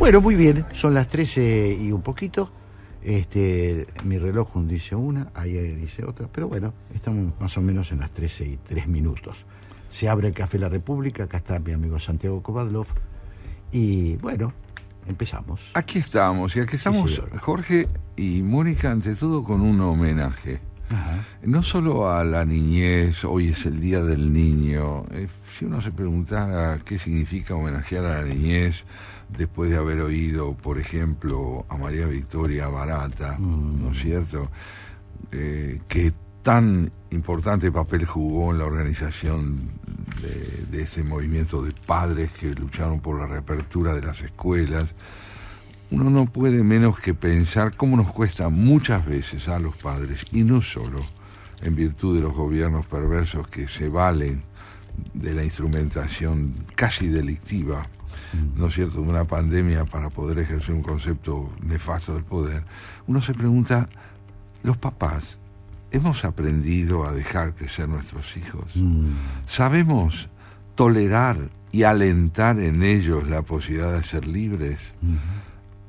Bueno, muy bien, son las 13 y un poquito. Mi reloj dice una, ahí dice otra, pero bueno, estamos más o menos en las 13 y 3 minutos. Se abre el Café La República, acá está mi amigo Santiago Kovadlov, y bueno, empezamos. Aquí estamos, sí, Jorge y Mónica, ante todo con un homenaje. Ajá. No solo a la niñez, hoy es el Día del Niño. Si uno se preguntara qué significa homenajear a la niñez, después de haber oído, por ejemplo, a María Victoria Barata, ¿no es cierto?, que tan importante papel jugó en la organización de ese movimiento de padres que lucharon por la reapertura de las escuelas, uno no puede menos que pensar cómo nos cuesta muchas veces a los padres, y no solo en virtud de los gobiernos perversos que se valen de la instrumentación casi delictiva, ¿no es cierto?, de una pandemia para poder ejercer un concepto nefasto del poder. Uno se pregunta, ¿los papás hemos aprendido a dejar crecer nuestros hijos? ¿Sabemos tolerar y alentar en ellos la posibilidad de ser libres?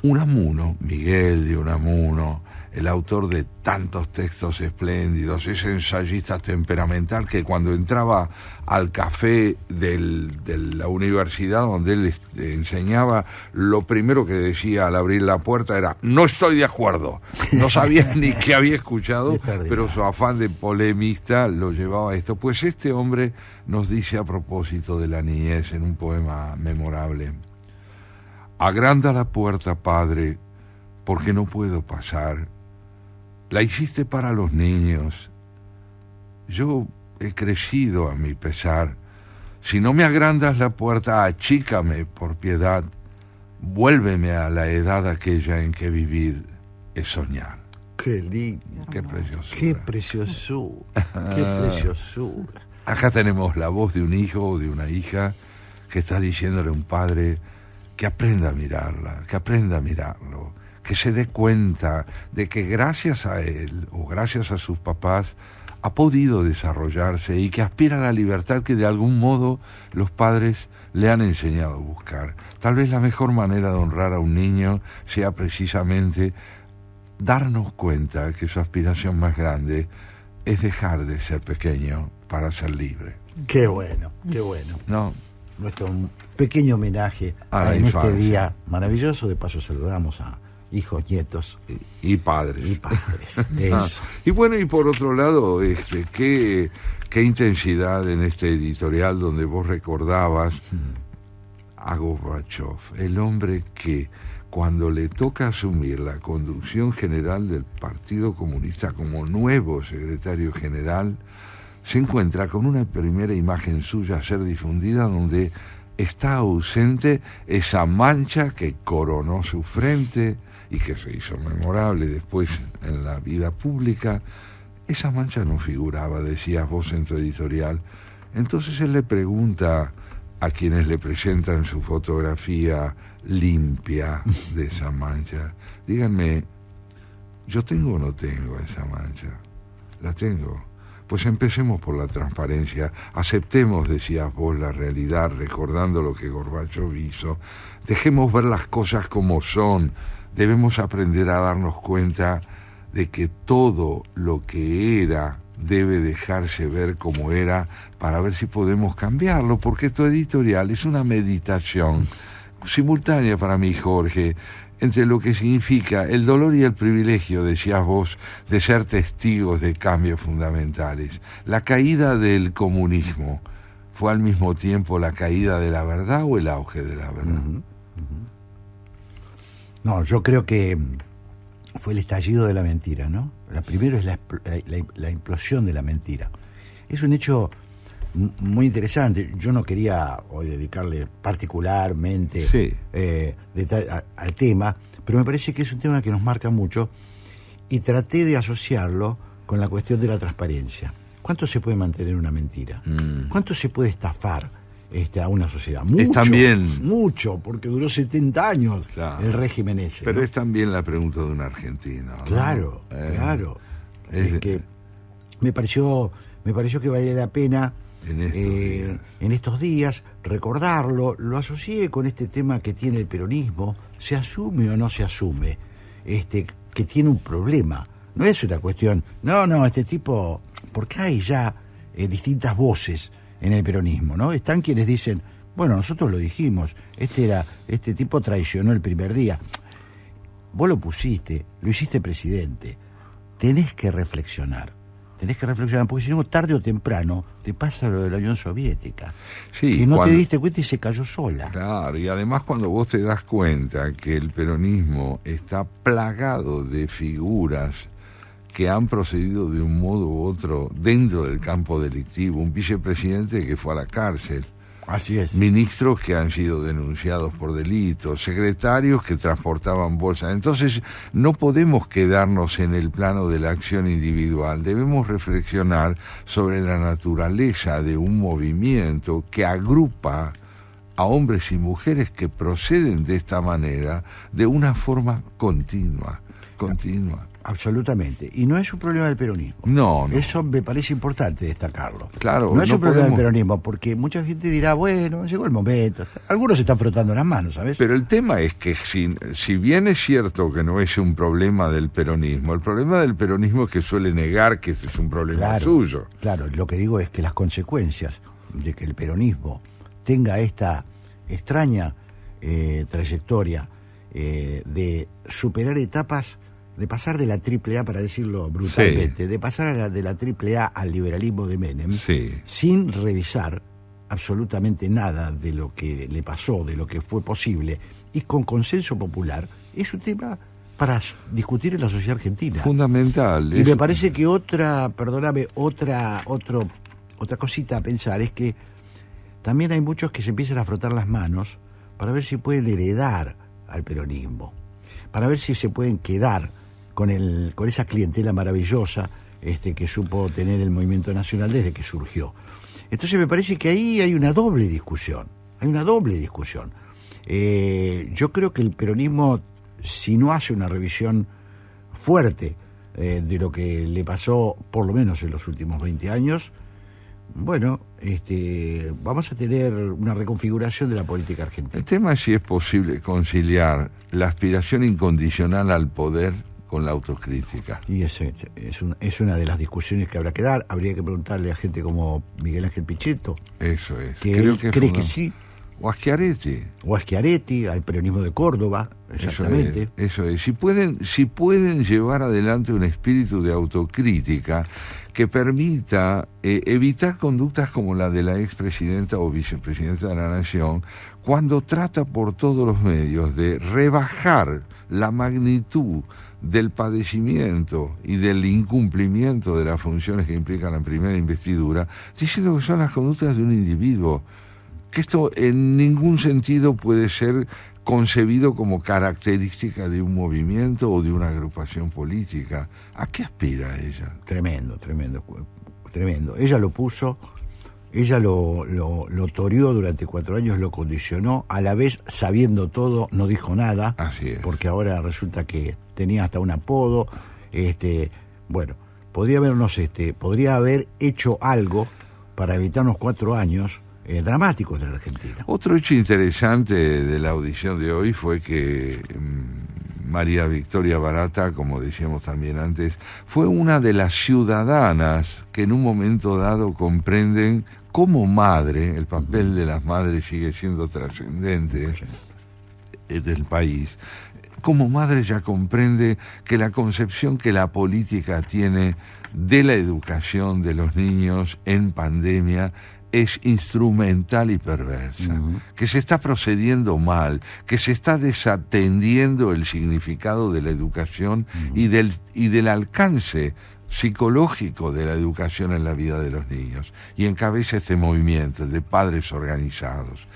Unamuno, Miguel de Unamuno, el autor de tantos textos espléndidos, ese ensayista temperamental que cuando entraba al café de la universidad donde él enseñaba, lo primero que decía al abrir la puerta era: no estoy de acuerdo. No sabía ni qué había escuchado, pero su afán de polemista lo llevaba a esto. Pues este hombre nos dice a propósito de la niñez en un poema memorable: agranda la puerta, padre, porque no puedo pasar. La hiciste para los niños. Yo he crecido a mi pesar. Si no me agrandas la puerta, achícame por piedad. Vuélveme a la edad aquella en que vivir es soñar. Qué lindo. Qué preciosura. Qué preciosura. Qué preciosura. Acá tenemos la voz de un hijo o de una hija que está diciéndole a un padre que aprenda a mirarla, que aprenda a mirarlo, que se dé cuenta de que gracias a él o gracias a sus papás ha podido desarrollarse y que aspira a la libertad que de algún modo los padres le han enseñado a buscar. Tal vez la mejor manera de honrar a un niño sea precisamente darnos cuenta que su aspiración más grande es dejar de ser pequeño para ser libre. Qué bueno, qué bueno. ¿No? Nuestro pequeño homenaje en este día maravilloso. De paso saludamos a hijos, nietos y padres. Y padres. Eso. Y bueno, y por otro lado, qué intensidad en este editorial donde vos recordabas a Gorbachev, el hombre que cuando le toca asumir la conducción general del Partido Comunista como nuevo secretario general, se encuentra con una primera imagen suya a ser difundida donde está ausente esa mancha que coronó su frente y que se hizo memorable después en la vida pública. Esa mancha no figuraba, decías vos en tu editorial. Entonces él le pregunta a quienes le presentan su fotografía limpia de esa mancha: díganme, ¿yo tengo o no tengo esa mancha? La tengo. Pues empecemos por la transparencia, aceptemos, decías vos, la realidad, recordando lo que Gorbachev hizo, dejemos ver las cosas como son, debemos aprender a darnos cuenta de que todo lo que era debe dejarse ver como era para ver si podemos cambiarlo, porque tu editorial es una meditación simultánea para mí, Jorge, entre lo que significa el dolor y el privilegio, decías vos, de ser testigos de cambios fundamentales. La caída del comunismo fue al mismo tiempo la caída de la verdad o el auge de la verdad. No, yo creo que fue el estallido de la mentira, ¿no? La primero es la implosión de la mentira. Es un hecho muy interesante. Yo no quería hoy dedicarle particularmente al tema, pero me parece que es un tema que nos marca mucho y traté de asociarlo con la cuestión de la transparencia. ¿Cuánto se puede mantener una mentira? ¿Cuánto se puede estafar a una sociedad? Mucho, es también, mucho, porque duró 70 años el régimen ese. Pero ¿no? es también la pregunta de un argentino, ¿no? Claro, claro. Es que me pareció que valía la pena en estos días, recordarlo, lo asocié con este tema que tiene el peronismo, se asume o no se asume, que tiene un problema. No es una cuestión, este tipo, porque hay ya distintas voces en el peronismo, ¿no? Están quienes dicen, bueno, nosotros lo dijimos, este tipo traicionó el primer día. Vos lo pusiste, lo hiciste presidente, tenés que reflexionar, porque si no, tarde o temprano, te pasa lo de la Unión Soviética, sí, que no te diste cuenta y se cayó sola. Claro, y además cuando vos te das cuenta que el peronismo está plagado de figuras que han procedido de un modo u otro dentro del campo delictivo, un vicepresidente que fue a la cárcel, así es, ministros que han sido denunciados por delitos, secretarios que transportaban bolsas. Entonces no podemos quedarnos en el plano de la acción individual, debemos reflexionar sobre la naturaleza de un movimiento que agrupa a hombres y mujeres que proceden de esta manera de una forma continua. Absolutamente. Y no es un problema del peronismo. No. Eso me parece importante destacarlo. Claro. No es un problema del peronismo, porque mucha gente dirá, bueno, llegó el momento. Algunos se están frotando las manos, ¿sabes? Pero el tema es que si bien es cierto que no es un problema del peronismo, el problema del peronismo es que suele negar que ese es un problema suyo. Claro, lo que digo es que las consecuencias de que el peronismo tenga esta extraña trayectoria de superar etapas, de pasar de la AAA, para decirlo brutalmente, de pasar de la AAA al liberalismo de Menem, sin revisar absolutamente nada de lo que le pasó, de lo que fue posible, y con consenso popular, es un tema para discutir en la sociedad argentina. Fundamental. Y me parece que otra cosita a pensar es que también hay muchos que se empiezan a frotar las manos para ver si pueden heredar al peronismo, para ver si se pueden quedar con esa clientela maravillosa que supo tener el movimiento nacional desde que surgió. Entonces me parece que ahí hay una doble discusión. Yo creo que el peronismo, si no hace una revisión fuerte de lo que le pasó, por lo menos en los últimos 20 años, bueno, vamos a tener una reconfiguración de la política argentina. El tema es si es posible conciliar la aspiración incondicional al poder con la autocrítica. Y es una de las discusiones que habrá que dar. Habría que preguntarle a gente como Miguel Ángel Pichetto. Eso es. Que él cree que sí. O a Schiaretti, al peronismo de Córdoba, exactamente. Eso es. Si pueden llevar adelante un espíritu de autocrítica que permita evitar conductas como la de la expresidenta o vicepresidenta de la Nación, cuando trata por todos los medios de rebajar la magnitud del padecimiento y del incumplimiento de las funciones que implica la primera investidura, diciendo que son las conductas de un individuo, que esto en ningún sentido puede ser concebido como característica de un movimiento o de una agrupación política. ¿A qué aspira ella? Tremendo. Ella lo puso, ella lo toreó durante 4 años, lo condicionó, a la vez sabiendo todo, no dijo nada. Así es. Porque ahora resulta que tenía hasta un apodo. Bueno, podría haber hecho algo para evitar unos 4 años dramáticos de la Argentina. Otro hecho interesante de la audición de hoy fue que María Victoria Barata, como decíamos también antes, fue una de las ciudadanas que en un momento dado comprenden como madre, el papel de las madres sigue siendo trascendente en el país. Como madre ya comprende que la concepción que la política tiene de la educación de los niños en pandemia es instrumental y perversa, que se está procediendo mal, que se está desatendiendo el significado de la educación y del alcance psicológico de la educación en la vida de los niños. Y encabeza este movimiento, el de padres organizados.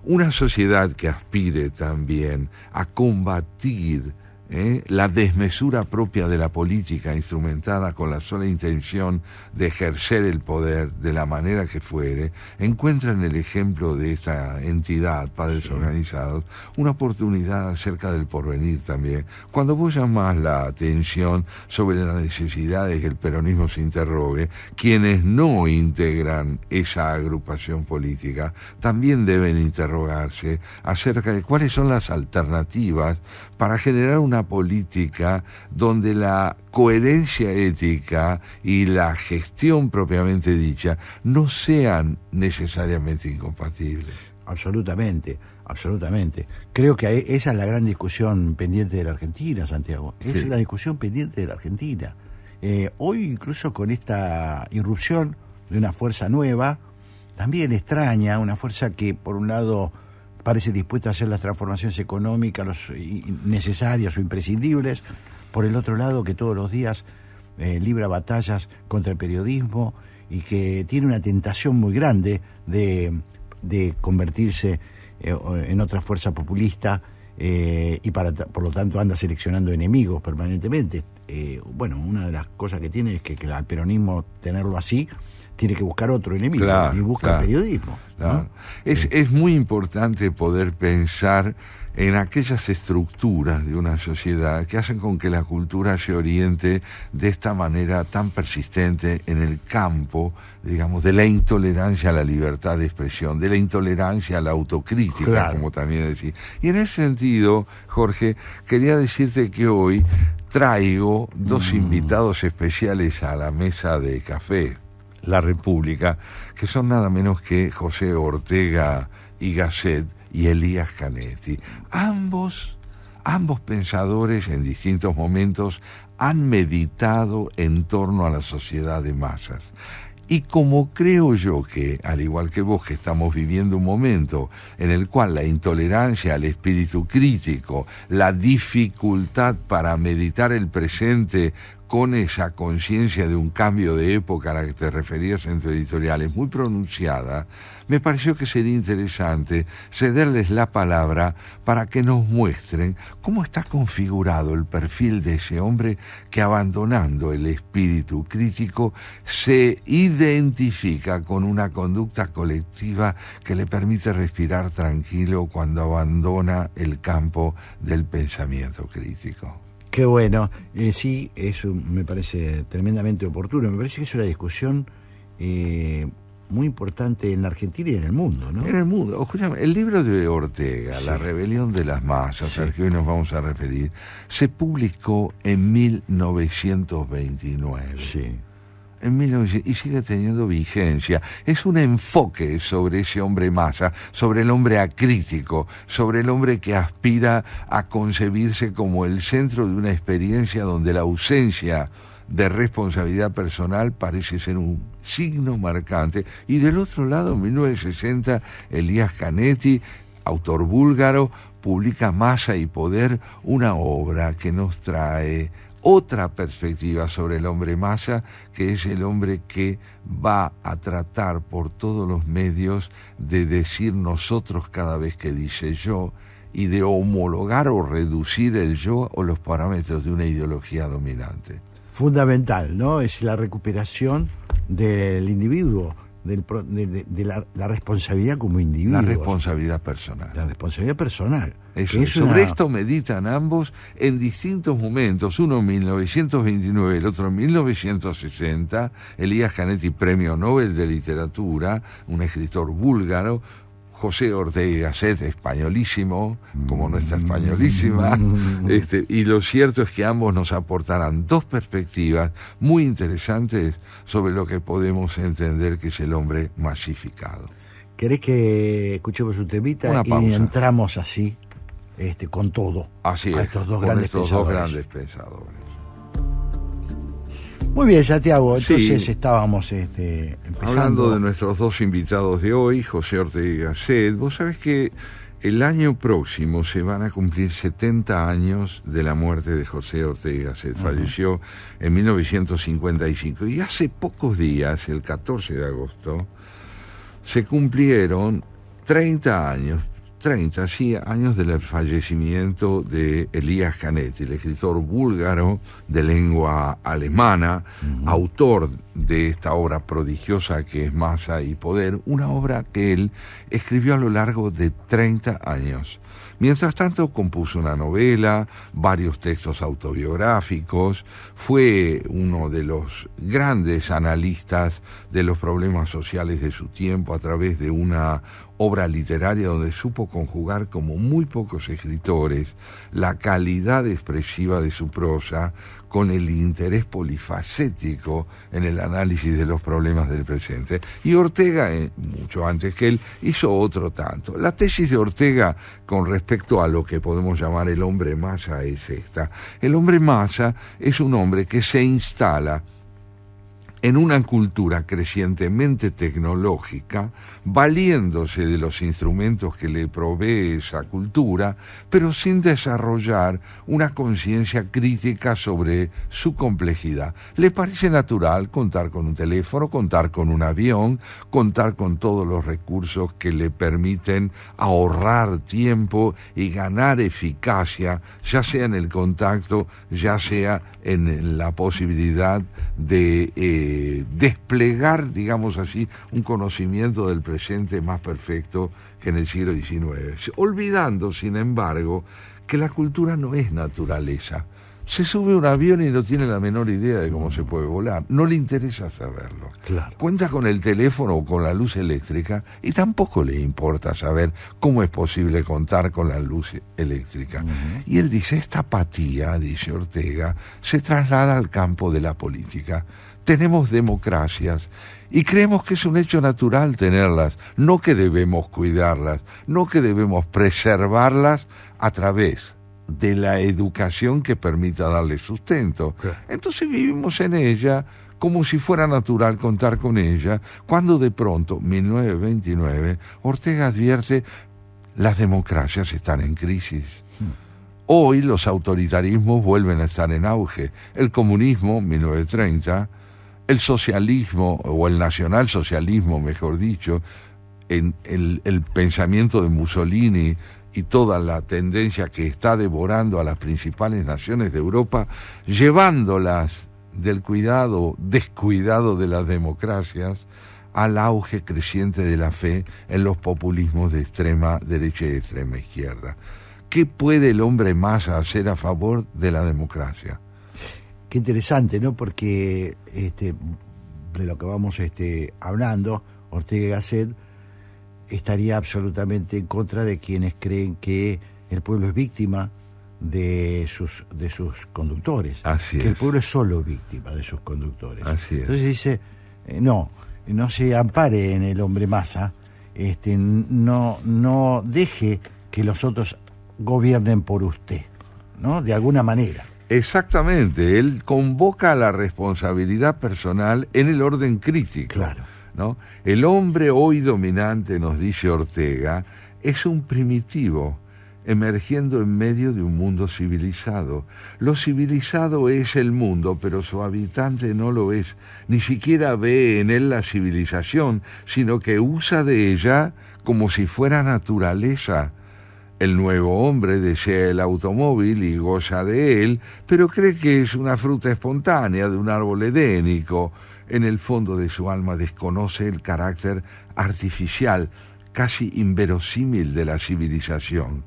Una sociedad que aspire también a combatir la desmesura propia de la política instrumentada con la sola intención de ejercer el poder de la manera que fuere, encuentra en el ejemplo de esta entidad, Padres Organizados, una oportunidad acerca del porvenir también. Cuando vos llamás la atención sobre la necesidad de que el peronismo se interrogue, quienes no integran esa agrupación política también deben interrogarse acerca de cuáles son las alternativas para generar una política donde la coherencia ética y la gestión propiamente dicha no sean necesariamente incompatibles. Absolutamente, absolutamente. Creo que esa es la gran discusión pendiente de la Argentina, Santiago. Es la discusión pendiente de la Argentina. Hoy, incluso con esta irrupción de una fuerza nueva, también extraña, una fuerza que, por un lado, parece dispuesta a hacer las transformaciones económicas necesarias o imprescindibles, por el otro lado que todos los días libra batallas contra el periodismo y que tiene una tentación muy grande de convertirse en otra fuerza populista y por lo tanto anda seleccionando enemigos permanentemente. Una de las cosas que tiene es que al peronismo tenerlo así tiene que buscar otro enemigo, y busca el periodismo. Claro. ¿No? Es muy importante poder pensar en aquellas estructuras de una sociedad que hacen con que la cultura se oriente de esta manera tan persistente en el campo, digamos, de la intolerancia a la libertad de expresión, de la intolerancia a la autocrítica, como también decís. Y en ese sentido, Jorge, quería decirte que hoy traigo dos invitados especiales a la mesa de café La República, que son nada menos que José Ortega y Gasset y Elías Canetti. Ambos pensadores en distintos momentos han meditado en torno a la sociedad de masas. Y como creo yo que, al igual que vos, que estamos viviendo un momento en el cual la intolerancia al espíritu crítico, la dificultad para meditar el presente con esa conciencia de un cambio de época a la que te referías en tu editorial es muy pronunciada, me pareció que sería interesante cederles la palabra para que nos muestren cómo está configurado el perfil de ese hombre que, abandonando el espíritu crítico, se identifica con una conducta colectiva que le permite respirar tranquilo cuando abandona el campo del pensamiento crítico. Qué bueno, sí, eso me parece tremendamente oportuno. Me parece que es una discusión muy importante en la Argentina y en el mundo, ¿no? En el mundo. Escúchame, el libro de Ortega, La rebelión de las masas, al que hoy nos vamos a referir, se publicó en 1929. Sí. Y sigue teniendo vigencia. Es un enfoque sobre ese hombre masa, sobre el hombre acrítico, sobre el hombre que aspira a concebirse como el centro de una experiencia donde la ausencia de responsabilidad personal parece ser un signo marcante. Y del otro lado, en 1960, Elías Canetti, autor búlgaro, publica Masa y Poder, una obra que nos trae otra perspectiva sobre el hombre masa, que es el hombre que va a tratar por todos los medios de decir nosotros cada vez que dice yo, y de homologar o reducir el yo o los parámetros de una ideología dominante. Fundamental, ¿no? Es la recuperación del individuo, de la responsabilidad como individuo. La responsabilidad personal. La responsabilidad personal. Sobre esto meditan ambos en distintos momentos, uno en 1929, el otro en 1960, Elías Canetti, premio Nobel de Literatura, un escritor búlgaro, José Ortega y Gasset, españolísimo, como nuestra españolísima, y lo cierto es que ambos nos aportarán dos perspectivas muy interesantes sobre lo que podemos entender que es el hombre masificado. ¿Querés que escuchemos un temita y entramos así, con todo, así a es, estos dos grandes pensadores? Muy bien, Santiago, entonces estábamos empezando. Hablando de nuestros dos invitados de hoy, José Ortega y Gasset. Vos sabés que el año próximo se van a cumplir 70 años de la muerte de José Ortega y Gasset. Falleció en 1955 y hace pocos días, el 14 de agosto, se cumplieron 30 30, sí, años del fallecimiento de Elías Canetti, el escritor búlgaro de lengua alemana, autor de esta obra prodigiosa que es Masa y Poder, una obra que él escribió a lo largo de 30 años. Mientras tanto, compuso una novela, varios textos autobiográficos, fue uno de los grandes analistas de los problemas sociales de su tiempo a través de una obra literaria donde supo conjugar, como muy pocos escritores, la calidad expresiva de su prosa con el interés polifacético en el análisis de los problemas del presente. Y Ortega, mucho antes que él, hizo otro tanto. La tesis de Ortega con respecto a lo que podemos llamar el hombre masa es esta. El hombre masa es un hombre que se instala en una cultura crecientemente tecnológica, valiéndose de los instrumentos que le provee esa cultura, pero sin desarrollar una conciencia crítica sobre su complejidad. Le parece natural contar con un teléfono, contar con un avión, contar con todos los recursos que le permiten ahorrar tiempo y ganar eficacia, ya sea en el contacto, ya sea en la posibilidad de desplegar, digamos así, un conocimiento del presente más perfecto que en el siglo XIX, olvidando, sin embargo, que la cultura no es naturaleza. Se sube a un avión y no tiene la menor idea de cómo se puede volar, no le interesa saberlo. Claro. Cuenta con el teléfono o con la luz eléctrica y tampoco le importa saber cómo es posible contar con la luz eléctrica. Y él dice, esta apatía, dice Ortega, se traslada al campo de la política. Tenemos democracias y creemos que es un hecho natural tenerlas, no que debemos cuidarlas, no que debemos preservarlas a través de la educación que permita darle sustento. Claro. Entonces vivimos en ella como si fuera natural contar con ella, cuando de pronto, 1929, Ortega advierte, las democracias están en crisis. Hoy los autoritarismos vuelven a estar en auge. El comunismo, 1930, el socialismo, o el nacionalsocialismo, mejor dicho, en el pensamiento de Mussolini y toda la tendencia que está devorando a las principales naciones de Europa, llevándolas del descuidado de las democracias al auge creciente de la fe en los populismos de extrema derecha y de extrema izquierda. ¿Qué puede el hombre masa hacer a favor de la democracia? Qué interesante, ¿no? Porque de lo que vamos hablando, Ortega y Gasset estaría absolutamente en contra de quienes creen que el pueblo es víctima de sus conductores. Así que es. el pueblo es solo víctima de sus conductores. Así es. Entonces dice, no se ampare en el hombre masa, no deje que los otros gobiernen por usted, ¿no? De alguna manera. Exactamente, él convoca a la responsabilidad personal en el orden crítico. Claro. ¿No? El hombre hoy dominante, nos dice Ortega, es un primitivo emergiendo en medio de un mundo civilizado. Lo civilizado es el mundo, pero su habitante no lo es. Ni siquiera ve en él la civilización, sino que usa de ella como si fuera naturaleza. El nuevo hombre desea el automóvil y goza de él, pero cree que es una fruta espontánea de un árbol edénico. En el fondo de su alma desconoce el carácter artificial, casi inverosímil de la civilización,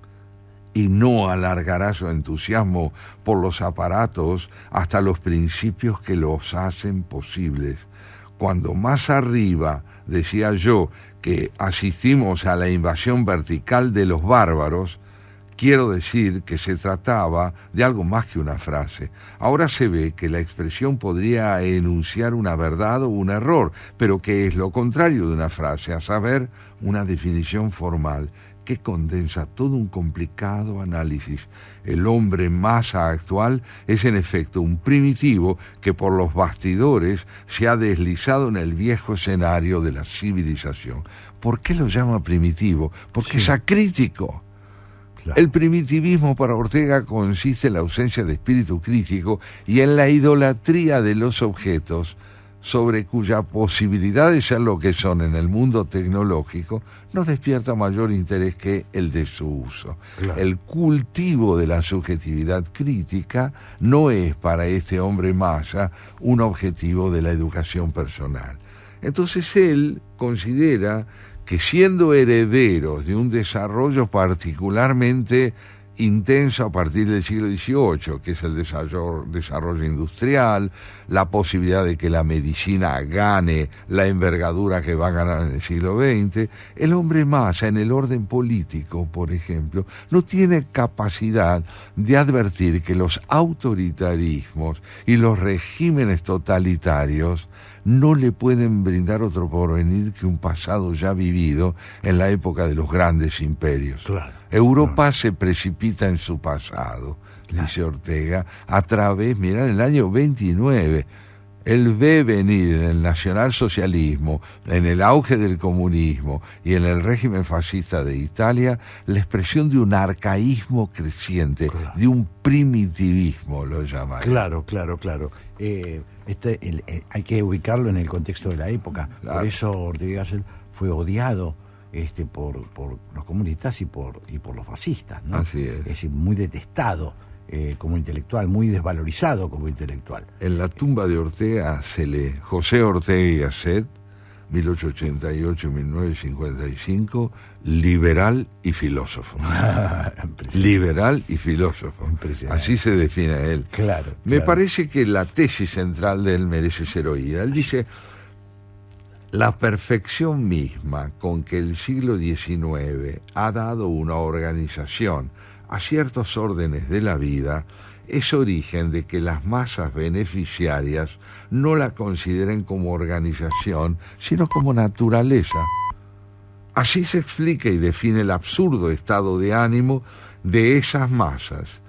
y no alargará su entusiasmo por los aparatos hasta los principios que los hacen posibles. Cuando más arriba, decía yo, que asistimos a la invasión vertical de los bárbaros, quiero decir que se trataba de algo más que una frase. Ahora se ve que la expresión podría enunciar una verdad o un error, pero que es lo contrario de una frase, a saber, una definición formal que condensa todo un complicado análisis. El hombre masa actual es en efecto un primitivo que por los bastidores se ha deslizado en el viejo escenario de la civilización. ¿Por qué lo llama primitivo? Porque es acrítico. Claro. El primitivismo para Ortega consiste en la ausencia de espíritu crítico y en la idolatría de los objetos sobre cuya posibilidad de ser lo que son en el mundo tecnológico nos despierta mayor interés que el de su uso. Claro. El cultivo de la subjetividad crítica no es para este hombre Massa un objetivo de la educación personal. Entonces él considera que, siendo herederos de un desarrollo particularmente intenso a partir del siglo XVIII, que es el desarrollo industrial, la posibilidad de que la medicina gane la envergadura que va a ganar en el siglo XX, el hombre Massa en el orden político, por ejemplo, no tiene capacidad de advertir que los autoritarismos y los regímenes totalitarios no le pueden brindar otro porvenir que un pasado ya vivido en la época de los grandes imperios. Claro, Europa se precipita en su pasado, dice Ortega, a través, mirá, en el año 29, él ve venir en el nacionalsocialismo, en el auge del comunismo y en el régimen fascista de Italia, la expresión de un arcaísmo creciente, claro, de un primitivismo, lo llama. Claro. Hay que ubicarlo en el contexto de la época. Claro. Por eso Ortega Gasset fue odiado por los comunistas y por los fascistas, ¿no? Así es. Es decir, muy detestado como intelectual, muy desvalorizado como intelectual. En la tumba de Ortega se lee José Ortega y Gasset, 1888-1955, liberal y filósofo. Liberal y filósofo. Así se define él. Claro. Me parece que la tesis central de él merece ser oída. Él dice: la perfección misma con que el siglo XIX ha dado una organización a ciertos órdenes de la vida es origen de que las masas beneficiarias no la consideren como organización, sino como naturaleza. Así se explica y define el absurdo estado de ánimo de esas masas.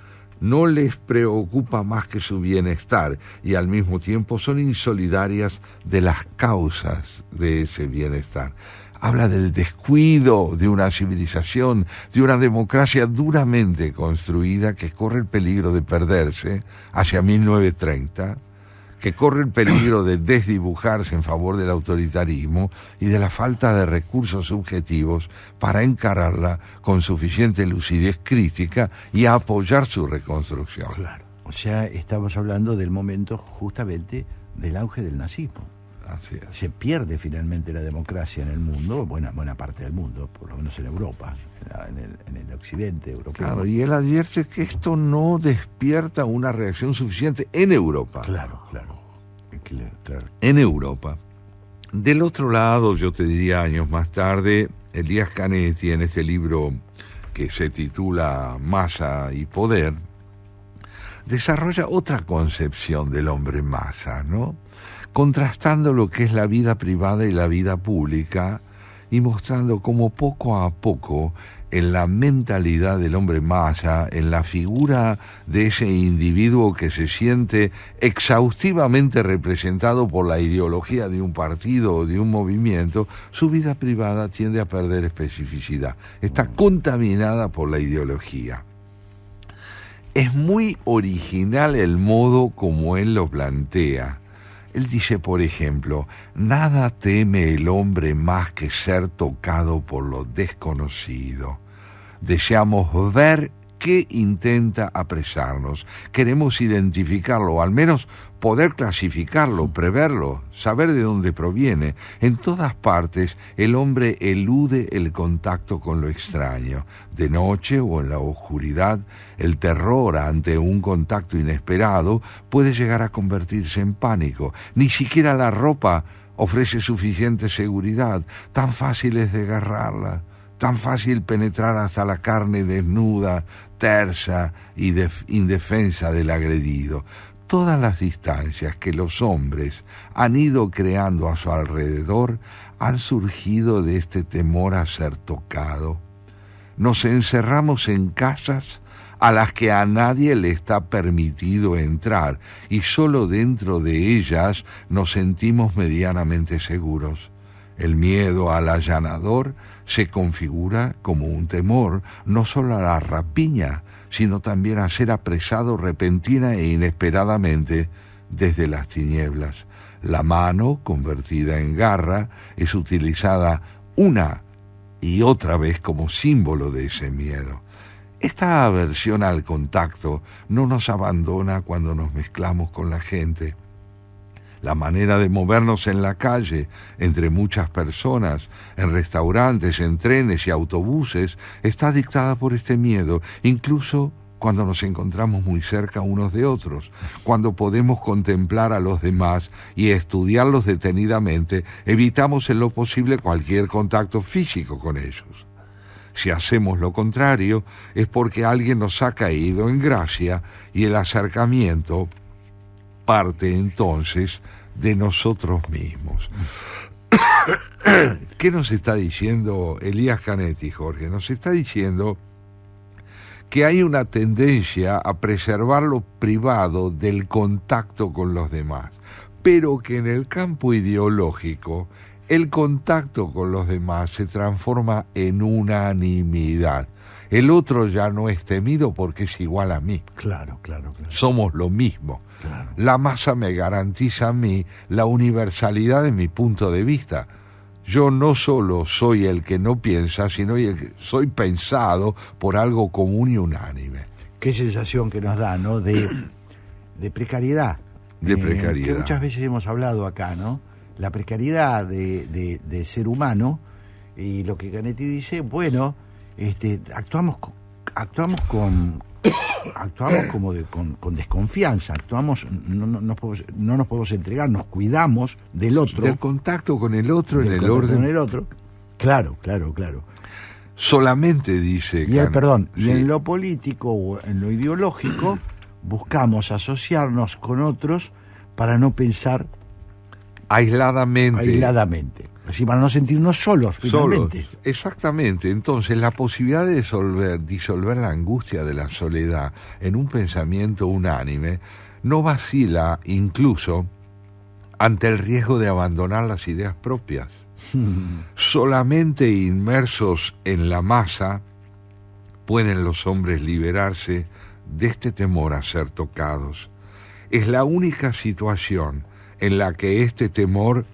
No les preocupa más que su bienestar y al mismo tiempo son insolidarias de las causas de ese bienestar. Habla del descuido de una civilización, de una democracia duramente construida que corre el peligro de perderse hacia 1930, que corre el peligro de desdibujarse en favor del autoritarismo y de la falta de recursos subjetivos para encararla con suficiente lucidez crítica y apoyar su reconstrucción. Claro. O sea, estamos hablando del momento justamente del auge del nazismo. Así es. Se pierde finalmente la democracia en el mundo, buena parte del mundo, por lo menos en Europa, en el occidente europeo. Claro, y él advierte que esto no despierta una reacción suficiente en Europa. Claro. En Europa. Del otro lado, yo te diría años más tarde, Elías Canetti, en este libro que se titula Massa y Poder, desarrolla otra concepción del hombre masa, ¿no? Contrastando lo que es la vida privada y la vida pública y mostrando cómo poco a poco en la mentalidad del hombre masa, en la figura de ese individuo que se siente exhaustivamente representado por la ideología de un partido o de un movimiento, su vida privada tiende a perder especificidad. Está contaminada por la ideología. Es muy original el modo como él lo plantea. Él dice, por ejemplo, nada teme el hombre más que ser tocado por lo desconocido. Deseamos ver qué intenta apresarnos. Queremos identificarlo, o al menos poder clasificarlo, preverlo, saber de dónde proviene. En todas partes el hombre elude el contacto con lo extraño. De noche o en la oscuridad, el terror ante un contacto inesperado puede llegar a convertirse en pánico. Ni siquiera la ropa ofrece suficiente seguridad. Tan fácil es desgarrarla, tan fácil penetrar hasta la carne desnuda, tersa y indefensa del agredido. Todas las distancias que los hombres han ido creando a su alrededor han surgido de este temor a ser tocado. Nos encerramos en casas a las que a nadie le está permitido entrar y solo dentro de ellas nos sentimos medianamente seguros. El miedo al allanador se configura como un temor, no solo a la rapiña, sino también a ser apresado repentina e inesperadamente desde las tinieblas. La mano, convertida en garra, es utilizada una y otra vez como símbolo de ese miedo. Esta aversión al contacto no nos abandona cuando nos mezclamos con la gente. La manera de movernos en la calle, entre muchas personas, en restaurantes, en trenes y autobuses, está dictada por este miedo, incluso cuando nos encontramos muy cerca unos de otros. Cuando podemos contemplar a los demás y estudiarlos detenidamente, evitamos en lo posible cualquier contacto físico con ellos. Si hacemos lo contrario, es porque alguien nos ha caído en gracia y el acercamiento parte entonces de nosotros mismos. ¿Qué nos está diciendo Elías Canetti, Jorge? Nos está diciendo que hay una tendencia a preservar lo privado del contacto con los demás, pero que en el campo ideológico el contacto con los demás se transforma en unanimidad. El otro ya no es temido porque es igual a mí. Claro. Somos lo mismo. Claro. La masa me garantiza a mí la universalidad de mi punto de vista. Yo no solo soy el que no piensa, sino el que soy pensado por algo común y unánime. Qué sensación que nos da, ¿no? De precariedad. De precariedad. Que muchas veces hemos hablado acá, ¿no? La precariedad de ser humano, y lo que Canetti dice, bueno, actuamos con desconfianza, no nos podemos entregar, nos cuidamos del otro. Del contacto con el otro en el orden. Con el otro. Claro. Solamente dice... Y en lo político o en lo ideológico buscamos asociarnos con otros para no pensar aisladamente. Así para no sentirnos solos, finalmente. Exactamente. Entonces, la posibilidad de disolver la angustia de la soledad en un pensamiento unánime no vacila incluso ante el riesgo de abandonar las ideas propias. Solamente inmersos en la masa pueden los hombres liberarse de este temor a ser tocados. Es la única situación en la que este temor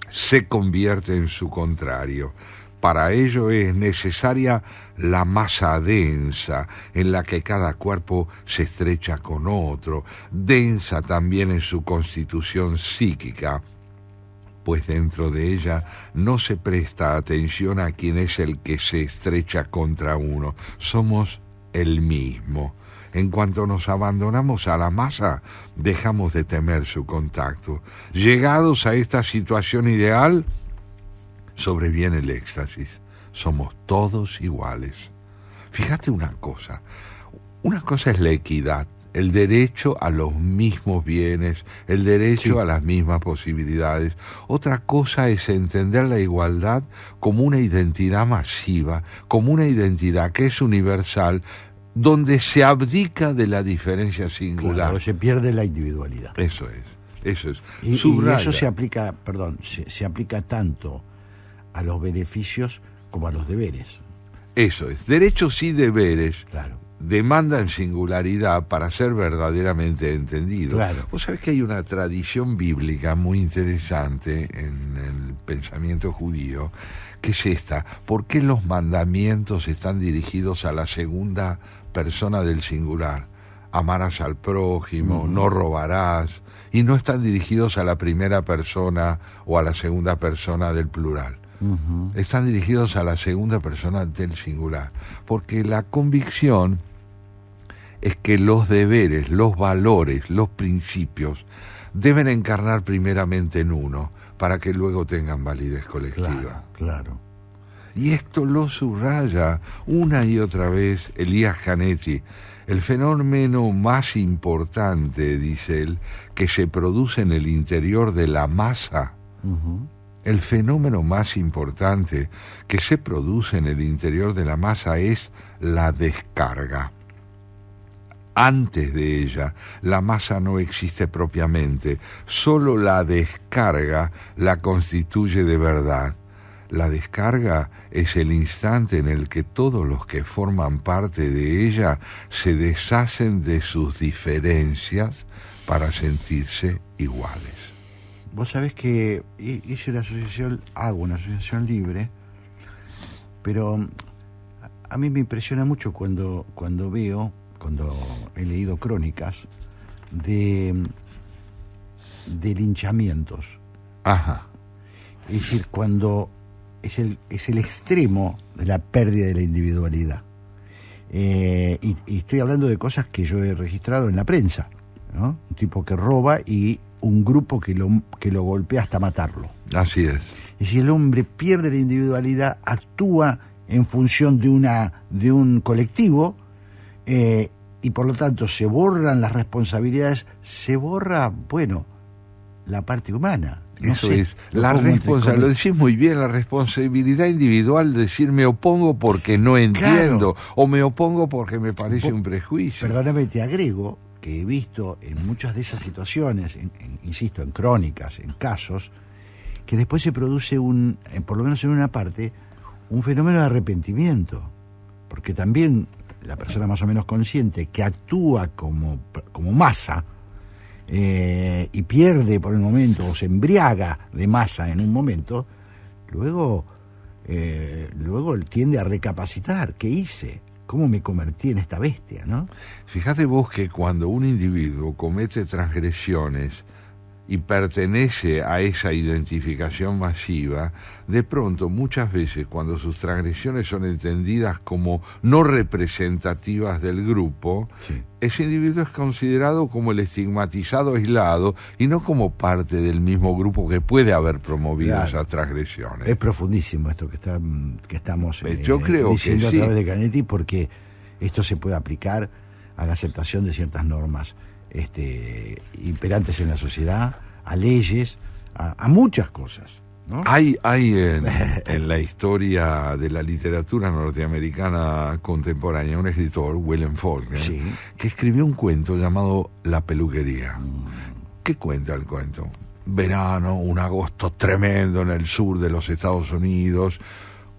se convierte en su contrario. Para ello es necesaria la masa densa, en la que cada cuerpo se estrecha con otro, densa también en su constitución psíquica, pues dentro de ella no se presta atención a quién es el que se estrecha contra uno. Somos el mismo. En cuanto nos abandonamos a la masa, dejamos de temer su contacto. Llegados a esta situación ideal, sobreviene el éxtasis. Somos todos iguales. Fíjate una cosa es la equidad, el derecho a los mismos bienes, el derecho a las mismas posibilidades. Otra cosa es entender la igualdad como una identidad masiva, como una identidad que es universal, donde se abdica de la diferencia singular. Claro, se pierde la individualidad. Eso es. Y eso se aplica tanto a los beneficios como a los deberes. Eso es. Derechos y deberes Claro. demandan singularidad para ser verdaderamente entendidos. Claro. Vos sabés que hay una tradición bíblica muy interesante en el pensamiento judío, que es esta: ¿por qué los mandamientos están dirigidos a la segunda persona del singular? Amarás al prójimo, no robarás, y no están dirigidos a la primera persona o a la segunda persona del plural. Están dirigidos a la segunda persona del singular, porque la convicción es que los deberes, los valores, los principios deben encarnar primeramente en uno para que luego tengan validez colectiva. Claro. Y esto lo subraya una y otra vez Elías Canetti. El fenómeno más importante, dice él, que se produce en el interior de la masa, el fenómeno más importante que se produce en el interior de la masa es la descarga. Antes de ella, la masa no existe propiamente, solo la descarga la constituye de verdad. La descarga es el instante en el que todos los que forman parte de ella se deshacen de sus diferencias para sentirse iguales. Vos sabés que hice hago una asociación libre, pero a mí me impresiona mucho cuando he leído crónicas de linchamientos. Ajá. Es decir, cuando es el extremo de la pérdida de la individualidad. Y estoy hablando de cosas que yo he registrado en la prensa, ¿no? Un tipo que roba y un grupo que lo golpea hasta matarlo. Así es. Es decir, el hombre pierde la individualidad, actúa en función de un colectivo, y por lo tanto se borran las responsabilidades, se borra, la parte humana. No Eso sé, es, lo decís muy bien, la responsabilidad individual de decir me opongo porque no entiendo, claro, o me opongo porque me parece un prejuicio. Perdóname, te agrego que he visto en muchas de esas situaciones, insisto, en crónicas, en casos, que después se produce por lo menos en una parte, un fenómeno de arrepentimiento, porque también la persona más o menos consciente que actúa como masa, y pierde por el momento o se embriaga de masa en un momento, luego tiende a recapacitar. ¿Qué hice? ¿Cómo me convertí en esta bestia, no? Fíjate vos que cuando un individuo comete transgresiones y pertenece a esa identificación masiva, de pronto, muchas veces, cuando sus transgresiones son entendidas como no representativas del grupo, sí, ese individuo es considerado como el estigmatizado aislado y no como parte del mismo grupo que puede haber promovido, claro, esas transgresiones. Es profundísimo esto que estamos yo creo diciendo que sí, a través de Canetti, porque esto se puede aplicar a la aceptación de ciertas normas imperantes en la sociedad, a leyes, a muchas cosas, ¿no? Hay en la historia de la literatura norteamericana contemporánea un escritor, William Faulkner, sí, que escribió un cuento llamado La peluquería. ¿Qué cuenta el cuento? Verano, un agosto tremendo en el sur de los Estados Unidos.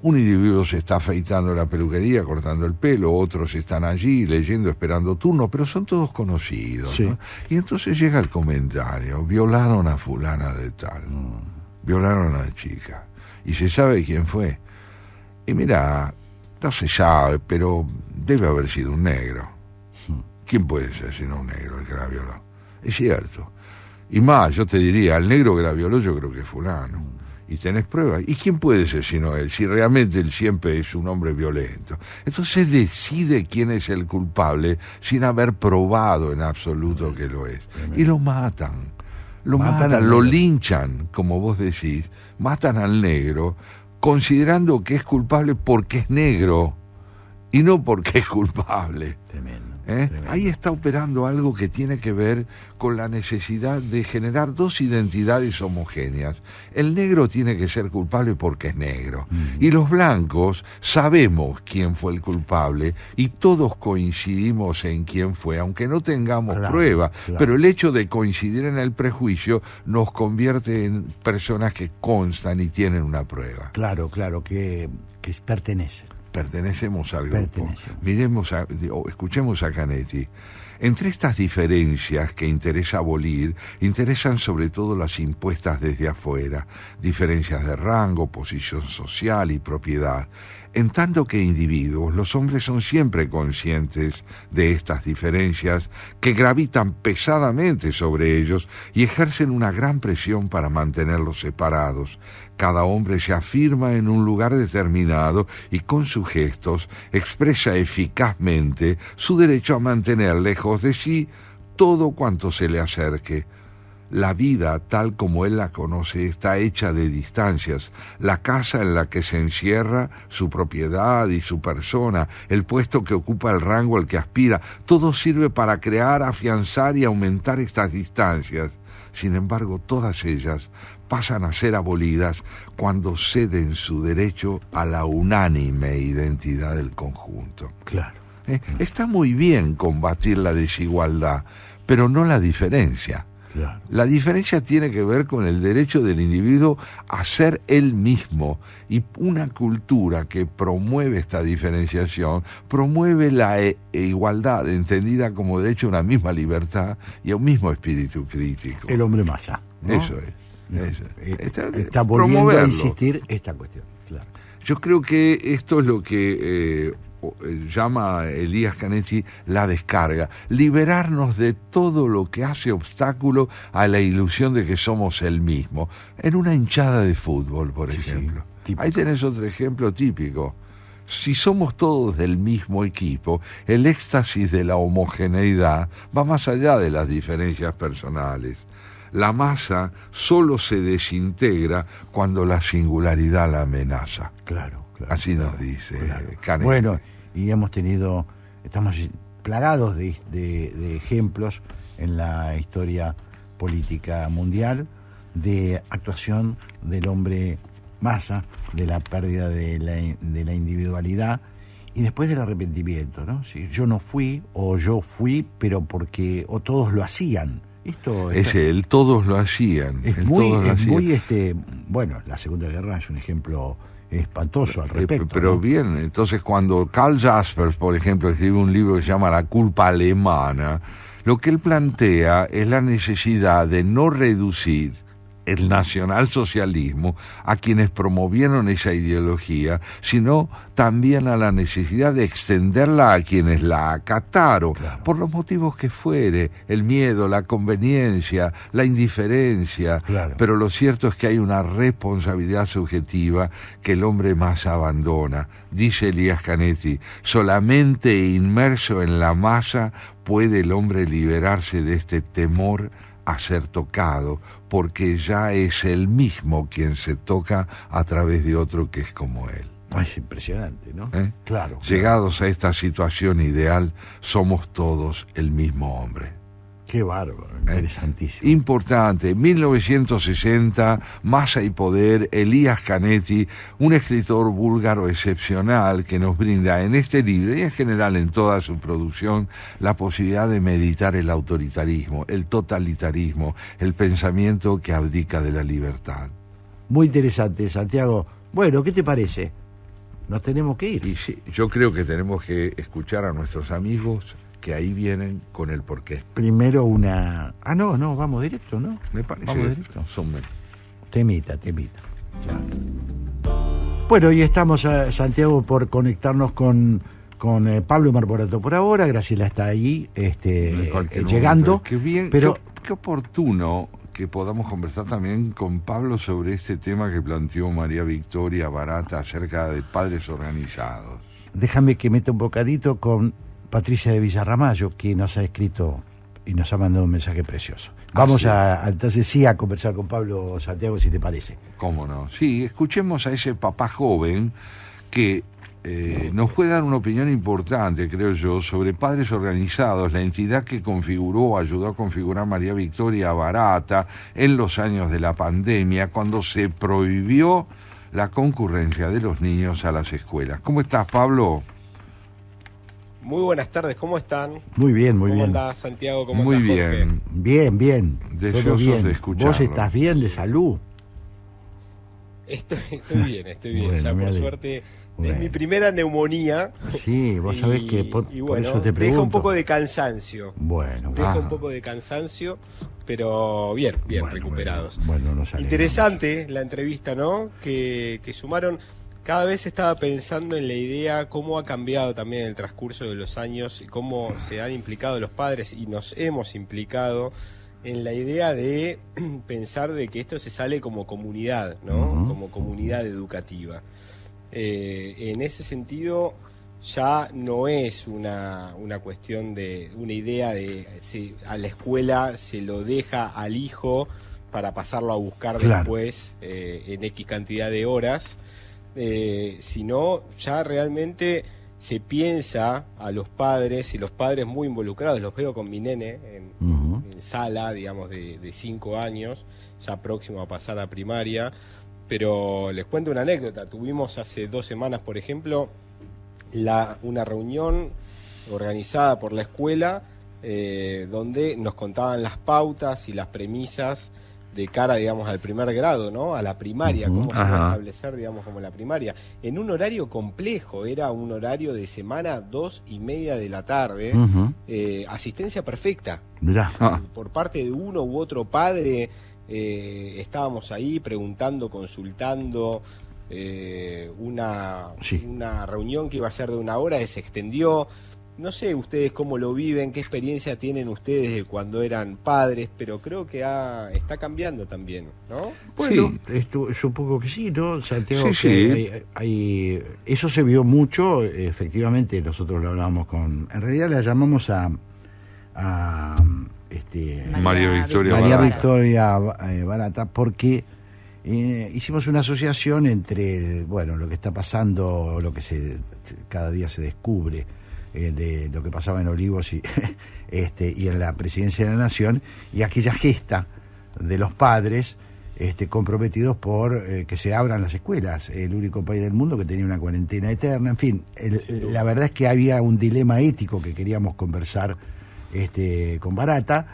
Un individuo se está afeitando en la peluquería, cortando el pelo, otros están allí leyendo, esperando turno, pero son todos conocidos, sí, ¿no? Y entonces llega el comentario: violaron a fulana de tal, violaron a la chica, y se sabe quién fue. Y mira, no se sabe, pero debe haber sido un negro. ¿Quién puede ser sino un negro el que la violó? Es cierto. Y más, yo te diría, al negro que la violó yo creo que es fulano. Y tenés pruebas. ¿Y quién puede ser sino él? Si realmente él siempre es un hombre violento. Entonces decide quién es el culpable sin haber probado en absoluto que lo es. Y lo matan. Lo linchan, como vos decís. Matan al negro, considerando que es culpable porque es negro y no porque es culpable. Tremendo. Ahí está operando algo que tiene que ver con la necesidad de generar dos identidades homogéneas. El negro tiene que ser culpable porque es negro. Y los blancos sabemos quién fue el culpable y todos coincidimos en quién fue, aunque no tengamos prueba. Claro. Pero el hecho de coincidir en el prejuicio nos convierte en personas que constan y tienen una prueba. Claro, que pertenecen. Pertenecemos al grupo. Escuchemos a Canetti. Entre estas diferencias que interesa abolir, interesan sobre todo las impuestas desde afuera, diferencias de rango, posición social y propiedad. En tanto que individuos, los hombres son siempre conscientes de estas diferencias que gravitan pesadamente sobre ellos y ejercen una gran presión para mantenerlos separados. Cada hombre se afirma en un lugar determinado y con sus gestos expresa eficazmente su derecho a mantener lejos de sí todo cuanto se le acerque. La vida, tal como él la conoce, está hecha de distancias. La casa en la que se encierra, su propiedad y su persona, el puesto que ocupa, el rango al que aspira, todo sirve para crear, afianzar y aumentar estas distancias. Sin embargo, todas ellas pasan a ser abolidas cuando ceden su derecho a la unánime identidad del conjunto. Claro. Está muy bien combatir la desigualdad, pero no la diferencia. Claro. La diferencia tiene que ver con el derecho del individuo a ser él mismo, y una cultura que promueve esta diferenciación promueve la igualdad, entendida como derecho a una misma libertad y a un mismo espíritu crítico. El hombre masa, ¿no? Eso es. Está volviendo a promoverlo. insistir esta cuestión, claro. Yo creo que esto es lo que llama Elías Canetti la descarga, liberarnos de todo lo que hace obstáculo a la ilusión de que somos el mismo. En una hinchada de fútbol, por ejemplo. típico. Ahí tenés otro ejemplo típico. Si somos todos del mismo equipo, el éxtasis de la homogeneidad va más allá de las diferencias personales. La masa solo se desintegra cuando la singularidad la amenaza. Claro. Así claro, nos dice claro. Canetti. Bueno, y estamos plagados de ejemplos en la historia política mundial de actuación del hombre masa, de la pérdida de la individualidad y después del arrepentimiento, ¿no? Si yo no fui, o yo fui, pero o todos lo hacían. Todos lo hacían. Bueno, la Segunda Guerra es un ejemplo espantoso al respecto. Pero ¿no? bien, entonces cuando Karl Jaspers, por ejemplo, escribe un libro que se llama La culpa alemana, lo que él plantea es la necesidad de no reducir el nacionalsocialismo a quienes promovieron esa ideología, sino también a la necesidad de extenderla a quienes la acataron, claro, por los motivos que fuere, el miedo, la conveniencia, la indiferencia, claro. Pero lo cierto es que hay una responsabilidad subjetiva que el hombre más abandona. Dice Elías Canetti, solamente inmerso en la masa puede el hombre liberarse de este temor a ser tocado, porque ya es él mismo quien se toca a través de otro que es como él. Es impresionante, ¿no? Claro. Llegados a esta situación ideal, somos todos el mismo hombre. Qué bárbaro, interesantísimo. Importante, 1960, Masa y Poder, Elías Canetti, un escritor búlgaro excepcional que nos brinda en este libro y en general en toda su producción la posibilidad de meditar el autoritarismo, el totalitarismo, el pensamiento que abdica de la libertad. Muy interesante, Santiago. Bueno, ¿qué te parece? Nos tenemos que ir. Y sí, yo creo que tenemos que escuchar a nuestros amigos que ahí vienen con el porqué. Primero una... no, vamos directo, ¿no? Me parece vamos que directo. son... Temita. Claro. Bueno, y estamos, Santiago, por conectarnos con Pablo Marmorato por ahora. Graciela está ahí llegando. Qué bien, pero qué oportuno que podamos conversar también con Pablo sobre este tema que planteó María Victoria Barata acerca de padres organizados. Déjame que meta un bocadito con Patricia de Villarramayo, que nos ha escrito y nos ha mandado un mensaje precioso. Vamos entonces a conversar con Pablo, Santiago, si te parece. ¿Cómo no? Sí, escuchemos a ese papá joven que nos puede dar una opinión importante, creo yo, sobre Padres Organizados, la entidad que ayudó a configurar María Victoria Barata en los años de la pandemia, cuando se prohibió la concurrencia de los niños a las escuelas. ¿Cómo estás, Pablo? Muy buenas tardes, ¿cómo están? Muy bien, muy ¿Cómo bien. ¿Cómo andás, Santiago? ¿Cómo muy andás, Jorge? bien. Bien. Deseosos todo bien. de escucharlo. ¿Vos estás bien de salud? Estoy bien. Bueno, ya por suerte es mi primera neumonía. Sí, vos sabés que por eso te pregunto. Deja un poco de cansancio. Bueno. Deja un poco de cansancio, pero bien, recuperados. Bueno, nos alegramos. Interesante la entrevista, ¿no? Que sumaron. Cada vez estaba pensando en la idea cómo ha cambiado también el transcurso de los años y cómo se han implicado los padres y nos hemos implicado en la idea de pensar de que esto se sale como comunidad, ¿no? Uh-huh. Como comunidad educativa. En ese sentido ya no es una cuestión de una idea de si a la escuela se lo deja al hijo para pasarlo a buscar después en X cantidad de horas. Sino ya realmente se piensa a los padres, y los padres muy involucrados, los veo con mi nene en sala, digamos, de 5 años, ya próximo a pasar a primaria, pero les cuento una anécdota. Tuvimos hace 2 semanas, por ejemplo, una reunión organizada por la escuela, donde nos contaban las pautas y las premisas de cara, digamos, al primer grado, ¿no? A la primaria, cómo se va a establecer, digamos, como la primaria. En un horario complejo, era un horario de semana 2:30 de la tarde, asistencia perfecta. Mirá. Por parte de uno u otro padre, estábamos ahí preguntando, consultando, una reunión que iba a ser de 1 hora se extendió. No sé ustedes cómo lo viven, qué experiencia tienen ustedes de cuando eran padres, pero creo que está cambiando también, ¿no? Bueno, esto es un poco que sí, ¿no, Santiago? Sí, que eso se vio mucho, efectivamente. Nosotros lo hablábamos en realidad la llamamos a María Victoria Barata, porque hicimos una asociación entre lo que está pasando, lo que cada día se descubre de lo que pasaba en Olivos y en la Presidencia de la Nación, y aquella gesta de los padres comprometidos por que se abran las escuelas, el único país del mundo que tenía una cuarentena eterna. En fin, la verdad es que había un dilema ético que queríamos conversar con Barata,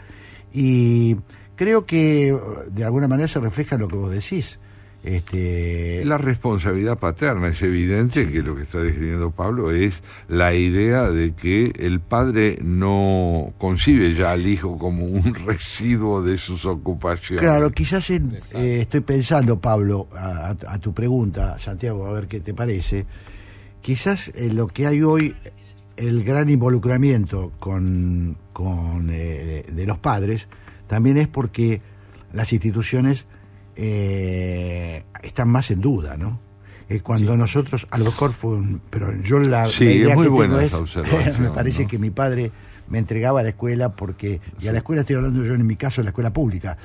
y creo que de alguna manera se refleja lo que vos decís. La responsabilidad paterna. Es evidente que lo que está describiendo Pablo es la idea de que el padre no concibe ya al hijo como un residuo de sus ocupaciones. Claro, quizás estoy pensando, Pablo, a tu pregunta, Santiago, a ver qué te parece. Quizás lo que hay hoy, el gran involucramiento de los padres, también es porque las instituciones están más en duda, ¿no? Cuando nosotros, a lo mejor pero yo la idea es muy que buena tengo esa observación, me parece, ¿no? que mi padre me entregaba a la escuela y a la escuela estoy hablando yo en mi caso de la escuela pública,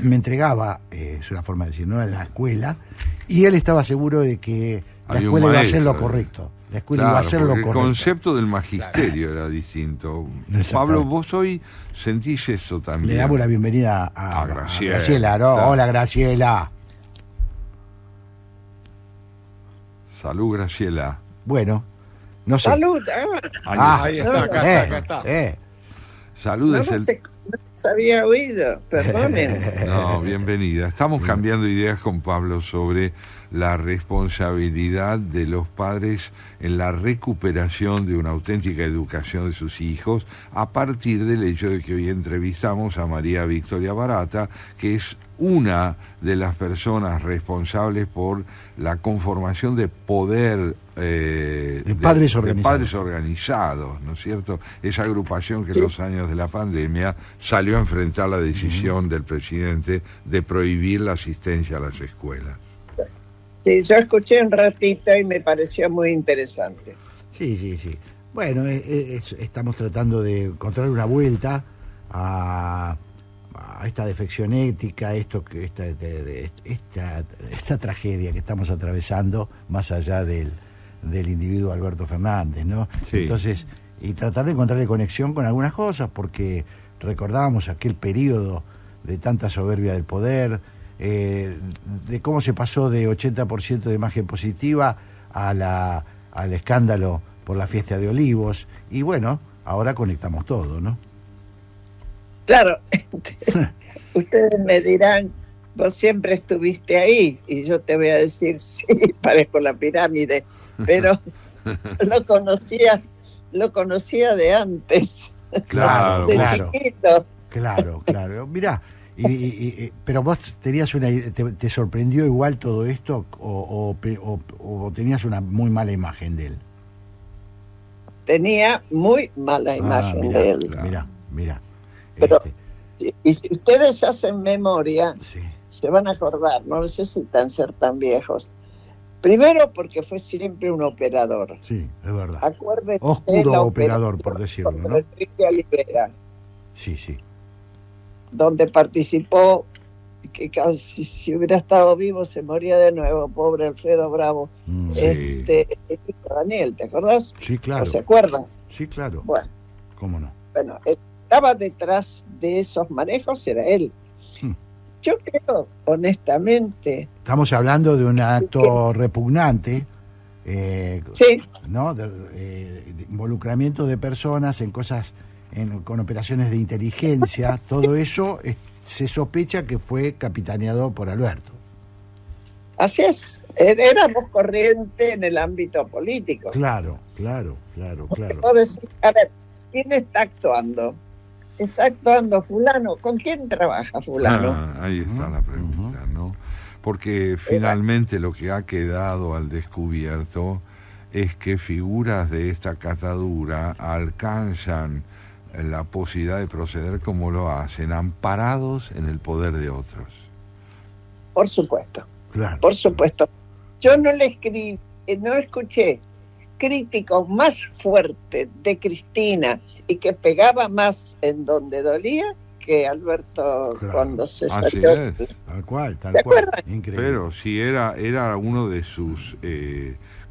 me entregaba, es una forma de decir, ¿no?, a la escuela, y él estaba seguro de que la escuela iba a hacer lo correcto. La escuela iba a hacer lo correcto. El concepto del magisterio era distinto. Pablo, vos hoy sentís eso también. Le damos la bienvenida a Graciela, ¿no? Claro. Hola, Graciela. Salud, Graciela. Bueno, no sé. Salud. Ahí está, acá está. Salud. No se había oído, perdónenme. No, bienvenida. Estamos cambiando ideas con Pablo sobre la responsabilidad de los padres en la recuperación de una auténtica educación de sus hijos, a partir del hecho de que hoy entrevistamos a María Victoria Barata, que es una de las personas responsables por la conformación de poder de padres organizados, ¿no es cierto? Esa agrupación que en los años de la pandemia salió a enfrentar la decisión del presidente de prohibir la asistencia a las escuelas. Sí, yo escuché un ratito y me pareció muy interesante. Sí. Bueno, estamos tratando de encontrar una vuelta a esta defección ética, esta tragedia que estamos atravesando, más allá del individuo Alberto Fernández, ¿no? Sí. Entonces, y tratar de encontrarle conexión con algunas cosas, porque recordábamos aquel periodo de tanta soberbia del poder, de cómo se pasó de 80% de imagen positiva al escándalo por la fiesta de Olivos, y bueno, ahora conectamos todo, ¿no? Claro, ustedes me dirán, vos siempre estuviste ahí, y yo te voy a decir, sí, parezco la pirámide, pero lo conocía de antes. Claro, de claro. Chiquito. Claro. Mirá, pero vos tenías ¿te sorprendió igual todo esto o tenías una muy mala imagen de él? Tenía muy mala imagen de él. Mirá. Pero, y si ustedes hacen memoria, sí, se van a acordar, no necesitan ser tan viejos. Primero porque fue siempre un operador. Sí, es verdad. Acuérdense, oscuro operador, por decirlo, ¿no? Enrique Olivera. Sí. Donde participó, que casi si hubiera estado vivo se moría de nuevo, pobre Alfredo Bravo. Sí. Daniel, ¿te acordás? Sí, claro. ¿No se acuerdan? Sí, claro. Bueno. ¿Cómo no? Bueno, estaba detrás de esos manejos, era él. Yo creo, honestamente... Estamos hablando de un acto repugnante, sí, ¿no? De involucramiento de personas en cosas, con operaciones de inteligencia, todo eso se sospecha que fue capitaneado por Alberto. Así es, éramos corriente en el ámbito político. Claro. Puedo decir, a ver, ¿quién está actuando? está actuando fulano. ¿Con quién trabaja fulano? Ahí está la pregunta, ¿no? Porque finalmente lo que ha quedado al descubierto es que figuras de esta catadura alcanzan la posibilidad de proceder como lo hacen, amparados en el poder de otros. Por supuesto, Claro. por supuesto. Yo no no escuché críticos más fuertes de Cristina y que pegaba más en donde dolía que Alberto Claro. cuando se Así salió. es. Tal cual, tal ¿Se cual. acuerdan? Increíble. Pero si era uno de sus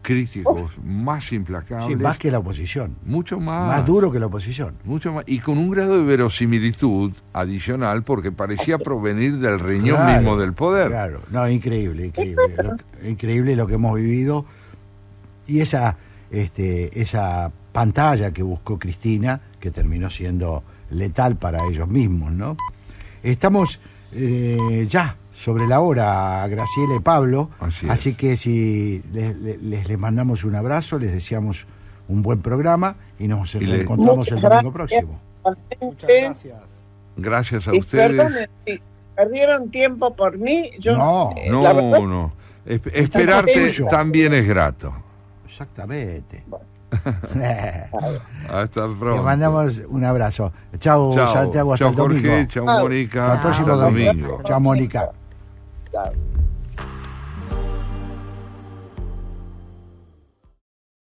críticos más implacables, Sí, más que la oposición. mucho Más duro que la oposición. mucho más, y con un grado de verosimilitud adicional porque parecía provenir del riñón Claro, mismo del poder. Claro, no, increíble, increíble. Increíble lo que hemos vivido. Y esa pantalla que buscó Cristina, que terminó siendo letal para ellos mismos, ¿no? Estamos ya sobre la hora, Graciela y Pablo, Así es. que si les mandamos un abrazo, les deseamos un buen programa y nos encontramos el Muchas domingo gracias. próximo. Muchas gracias. Gracias a Y ustedes. perdonen, si perdieron tiempo por mí, yo No, la verdad, No. Esperarte tuyo. también es grato. Exactamente. Hasta Le pronto. mandamos un abrazo. Chau, Santiago, hasta Chao el domingo. Jorge, chao Mónica. Hasta el próximo hasta el domingo. Chao, Mónica. Claro.